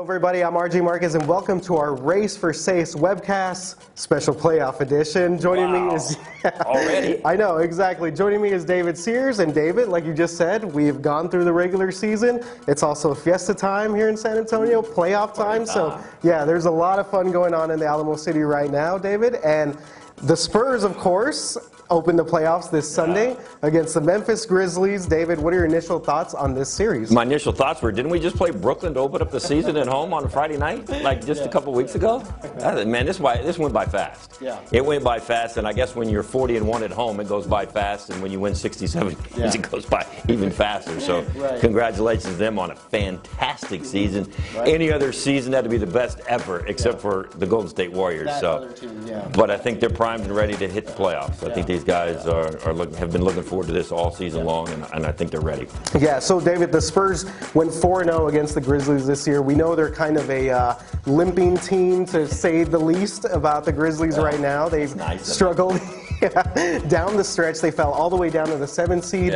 everybody, I'm RJ Marquez, and welcome to our Race for Seis webcast special playoff edition. Joining me is already. I know, exactly. Joining me is David Sears, and David, like you just said, we've gone through the regular season. It's also fiesta time here in San Antonio, playoff time. So yeah, there's a lot of fun going on in the Alamo City right now, David. And the Spurs, of course, open the playoffs this Sunday against the Memphis Grizzlies. David, what are your initial thoughts on this series? My initial thoughts were, didn't we just play Brooklyn to open up the season at home on a Friday night, like just a couple weeks ago? Man, this went by fast. Yeah. It went by fast, and I guess when you're 40-1 at home, it goes by fast, and when you win 67 games, it goes by even faster. So congratulations to them on a fantastic season. Any other season had to be the best ever, except for the Golden State Warriors. But I think they're primed and ready to hit the playoffs. I think these guys have been looking forward to this all season long, and I think they're ready. Yeah, so David, the Spurs went 4-0 against the Grizzlies this year. We know they're kind of a limping team, to say the least, about the Grizzlies right now. They've struggled down the stretch. They fell all the way down to the 7th seed.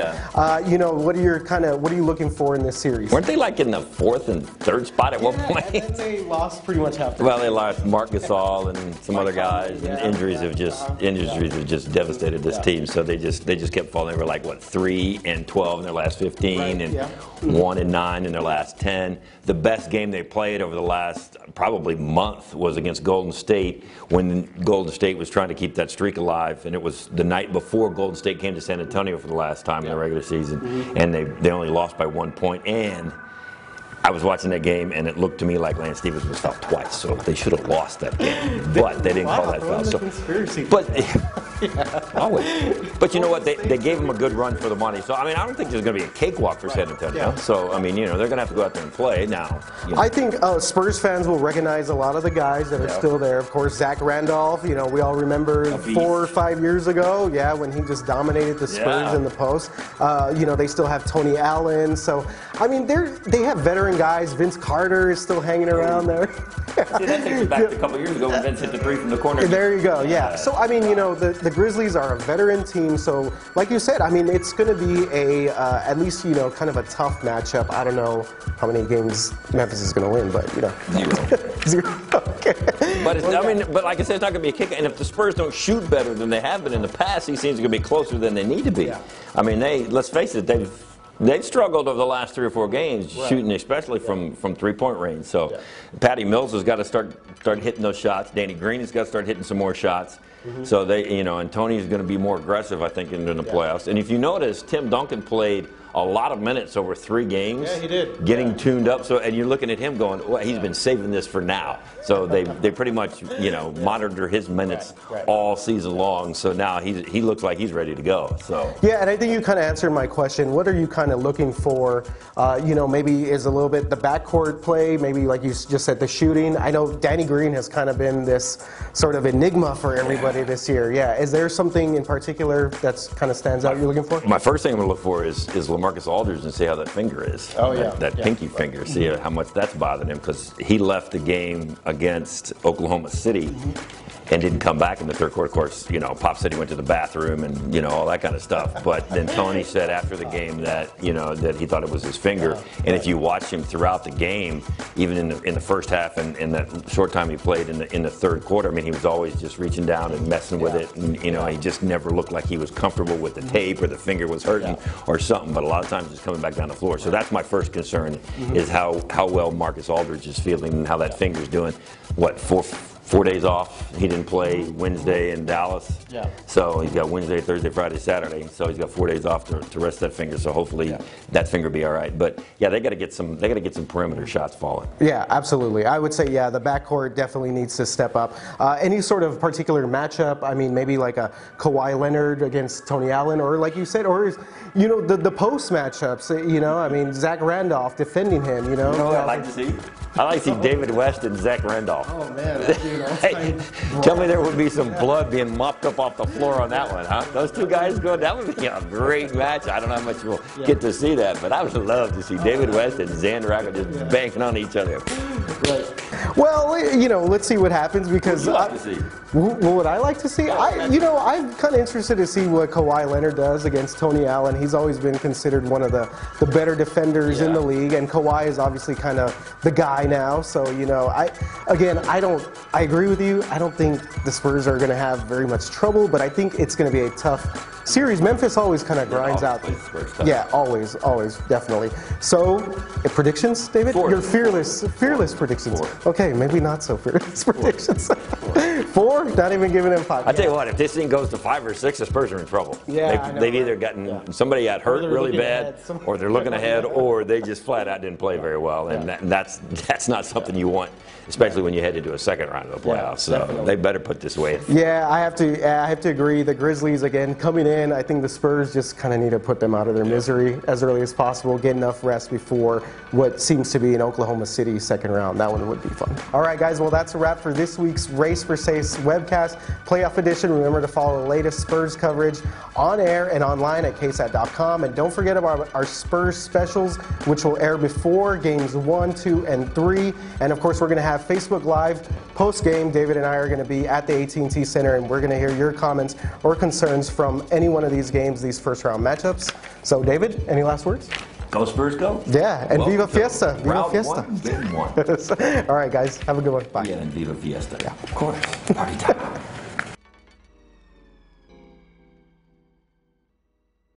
You know, what are you looking for in this series? Weren't they like in the 4th and 3rd spot at one point? And then they lost pretty much half. Well, they lost Marquez and some other guys, and injuries have just devastated this team. So they just kept falling. They were like, what, 3-12 in their last 15, and 1-9 in their last 10. The best game they played over the last probably month was against Golden State, when Golden State was trying to keep that streak alive, and it was the night before Golden State came to San Antonio for the last time in the regular season, and they only lost by 1 point. And I was watching that game, and it looked to me like Lance Stevens was fouled twice, so they should have lost that game. But they didn't call that foul. So, but you know what? They gave him a good run for the money. So I mean, I don't think there's going to be a cakewalk for San Antonio. So I mean, you know, they're going to have to go out there and play now. I think Spurs fans will recognize a lot of the guys that are still there. Of course, Zach Randolph. You know, we all remember 4 or 5 years ago, when he just dominated the Spurs in the post. You know, they still have Tony Allen. So I mean, they have veteran guys. Vince Carter is still hanging around there. See, that takes you back to a couple years ago when Vince hit the 3 from the corner. There you go, So, I mean, you know, the Grizzlies are a veteran team, so like you said, I mean, it's going to be at least, you know, kind of a tough matchup. I don't know how many games Memphis is going to win, but, you know. 0. Okay. But, but like I said, it's not going to be a kick. And if the Spurs don't shoot better than they have been in the past, these teams are going to be closer than they need to be. I mean, let's face it, they've struggled over the last 3 or 4 games, shooting especially from 3-point range. So Patty Mills has got to start hitting those shots. Danny Green has got to start hitting some more shots. So and Tony's going to be more aggressive, I think, in the playoffs. And if you notice, Tim Duncan played a lot of minutes over 3 games. Yeah, he did. Getting tuned up. So, and you're looking at him going, well, he's been saving this for now. So they pretty much, you know, monitor his minutes all season long. So now he looks like he's ready to go. So yeah, and I think you kind of answered my question. What are you kind of looking for? You know, maybe is a little bit the backcourt play. Maybe like you just said, the shooting. I know Danny Green has kind of been this sort of enigma for everybody this year. Yeah, is there something in particular that's kind of stands out you're looking for? My first thing I'm going to look for is Marcus Aldridge, and see how that finger is. That pinky finger. See how much that's bothering him, because he left the game against Oklahoma City and didn't come back in the 3rd quarter. Of course, you know, Pop said he went to the bathroom and, you know, all that kind of stuff. But then Tony said after the game that, you know, that he thought it was his finger. And if you watch him throughout the game, even in the first half and in that short time he played in the 3rd quarter, I mean, he was always just reaching down and messing with it. And, you know, he just never looked like he was comfortable with the tape, or the finger was hurting or something. But a lot of times it's coming back down the floor. So that's my first concern, is how well Marcus Aldridge is feeling and how that finger's doing. What, 4 days off. He didn't play Wednesday in Dallas. So he's got Wednesday, Thursday, Friday, Saturday. So he's got 4 days off to rest that finger. So hopefully that finger will be all right. But yeah, they got to get some perimeter shots falling. Yeah, absolutely. I would say the backcourt definitely needs to step up. Any sort of particular matchup? I mean, maybe like a Kawhi Leonard against Tony Allen, or like you said, or you know, the post matchups. You know, I mean, Zach Randolph defending him. You know, I like to see. I like to see David West and Zach Randolph. Oh man. Hey, tell me there would be some blood being mopped up off the floor on that one, huh? Those 2 guys going, that would be a great match. I don't know how much we'll get to see that, but I would love to see David West and Xander Racco just banging on each other. Well, you know, let's see what happens because What would you like to see? What would I like to see? I'm kind of interested to see what Kawhi Leonard does against Tony Allen. He's always been considered one of the better defenders in the league, and Kawhi is obviously kind of the guy now. So, you know, I agree with you. I don't think the Spurs are going to have very much trouble, but I think it's going to be a tough series. Memphis always kind of grinds out. Yeah, always, definitely. So, predictions, David? Your fearless predictions. 4. Okay, maybe not so fearless predictions. 4? Not even giving him 5. I tell you what, if this thing goes to 5 or 6, the Spurs are in trouble. Yeah, they've either gotten somebody got hurt really bad, or they're looking ahead, or they just flat out didn't play very well, and that's not something you want, especially when you head into a second round of the playoffs. So they better put this away. Yeah, I have to agree. The Grizzlies again coming in. I think the Spurs just kind of need to put them out of their misery as early as possible. Get enough rest before what seems to be an Oklahoma City second round. That one would be fun. All right, guys. Well, that's a wrap for this week's Race for Seis webcast playoff edition. Remember to follow the latest Spurs coverage on air and online at KSAT.com. And don't forget about our Spurs specials, which will air before games 1, 2, and 3. And of course, we're going to have Facebook Live post game. David and I are going to be at the AT&T Center, and we're going to hear your comments or concerns from any one of these games, these first round matchups. So, David, any last words? Go Spurs, go. Yeah, and Viva Fiesta. Viva Fiesta. One. All right, guys. Have a good one. Bye. Yeah, and Viva Fiesta. Yeah, of course. Party time.